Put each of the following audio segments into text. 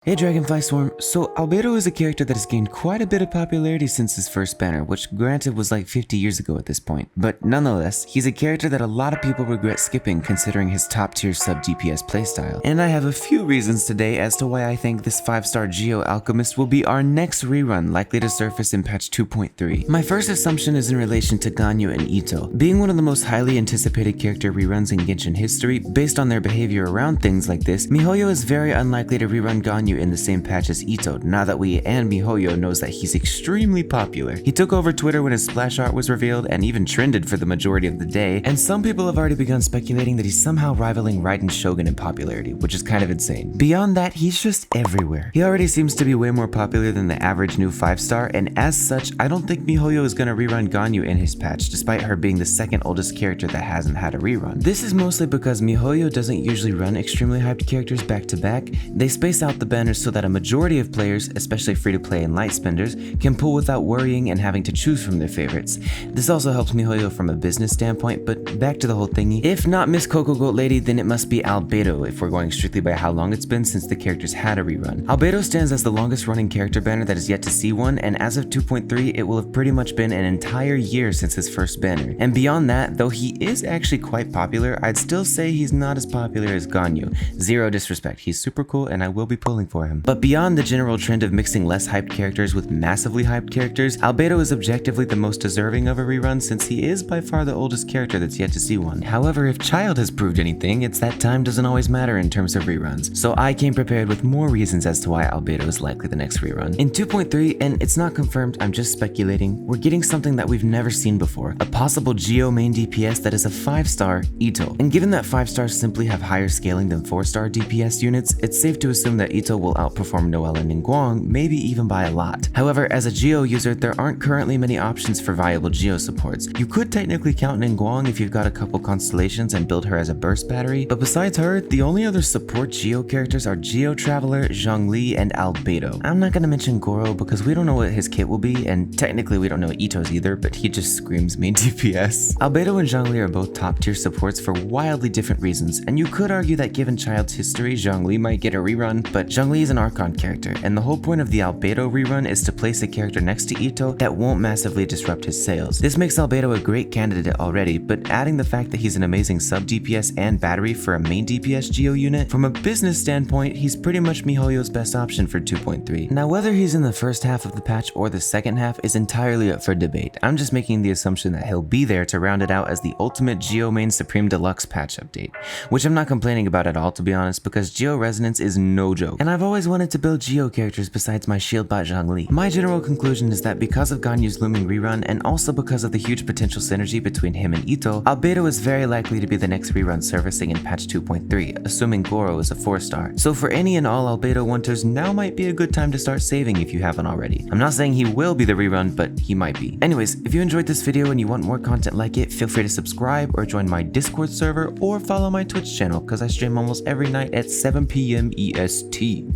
Hey Dragonfly Swarm, so Albedo is a character that has gained quite a bit of popularity since his first banner, which granted was like 50 years ago at this point, but nonetheless, he's a character that a lot of people regret skipping considering his top tier sub-DPS playstyle. And I have a few reasons today as to why I think this 5-star Geo Alchemist will be our next rerun likely to surface in patch 2.3. My first assumption is in relation to Ganyu and Itto. Being one of the most highly anticipated character reruns in Genshin history, based on their behavior around things like this, miHoYo is very unlikely to rerun Ganyu in the same patch as Itto, now that we and miHoYo knows that he's extremely popular. He took over Twitter when his splash art was revealed and even trended for the majority of the day, and some people have already begun speculating that he's somehow rivaling Raiden's Shogun in popularity, which is kind of insane. Beyond that, he's just everywhere. He already seems to be way more popular than the average new 5-star, and as such, I don't think miHoYo is gonna rerun Ganyu in his patch, despite her being the second oldest character that hasn't had a rerun. This is mostly because miHoYo doesn't usually run extremely hyped characters back to back. They space out the banners so that a majority of players, especially free-to-play and light spenders, can pull without worrying and having to choose from their favorites. This also helps miHoYo from a business standpoint, but back to the whole thingy. If not Miss Coco Goat Lady, then it must be Albedo if we're going strictly by how long it's been since the character's had a rerun. Albedo stands as the longest running character banner that is yet to see one, and as of 2.3 it will have pretty much been an entire year since his first banner. And beyond that, though he is actually quite popular, I'd still say he's not as popular as Ganyu. Zero disrespect, he's super cool and I will be pulling for him. But beyond the general trend of mixing less hyped characters with massively hyped characters, Albedo is objectively the most deserving of a rerun since he is by far the oldest character that's yet to see one. However, if Child has proved anything, it's that time doesn't always matter in terms of reruns, so I came prepared with more reasons as to why Albedo is likely the next rerun. In 2.3, and it's not confirmed, I'm just speculating, we're getting something that we've never seen before, a possible Geo main DPS that is a 5-star Itto. And given that 5-stars simply have higher scaling than 4-star DPS units, it's safe to assume that Itto will outperform Noelle and Ningguang, maybe even by a lot. However, as a Geo user, there aren't currently many options for viable Geo supports. You could technically count Ningguang if you've got a couple constellations and build her as a burst battery, but besides her, the only other support Geo characters are Geo Traveler, Zhongli, and Albedo. I'm not gonna mention Gorou because we don't know what his kit will be, and technically we don't know Itto's either, but he just screams main DPS. Albedo and Zhongli are both top tier supports for wildly different reasons, and you could argue that given Child's history, Zhongli might get a rerun, but Zhongli is an Archon character, and the whole point of the Albedo rerun is to place a character next to Itto that won't massively disrupt his sales. This makes Albedo a great candidate already, but adding the fact that he's an amazing sub-DPS and battery for a main DPS Geo unit, from a business standpoint, he's pretty much miHoYo's best option for 2.3. Now whether he's in the first half of the patch or the second half is entirely up for debate. I'm just making the assumption that he'll be there to round it out as the ultimate Geo main Supreme Deluxe patch update, which I'm not complaining about at all to be honest, because Geo Resonance is no joke, and I've always wanted to build Geo characters besides my shield bot Zhongli. My general conclusion is that because of Ganyu's looming rerun and also because of the huge potential synergy between him and Itto, Albedo is very likely to be the next rerun surfacing in patch 2.3, assuming Gorou is a 4-star. So for any and all Albedo wanters, now might be a good time to start saving if you haven't already. I'm not saying he will be the rerun, but he might be. Anyways, if you enjoyed this video and you want more content like it, feel free to subscribe or join my Discord server or follow my Twitch channel because I stream almost every night at 7 PM EST.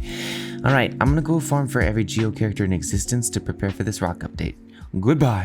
Alright, I'm gonna go farm for every Geo character in existence to prepare for this rock update. Goodbye!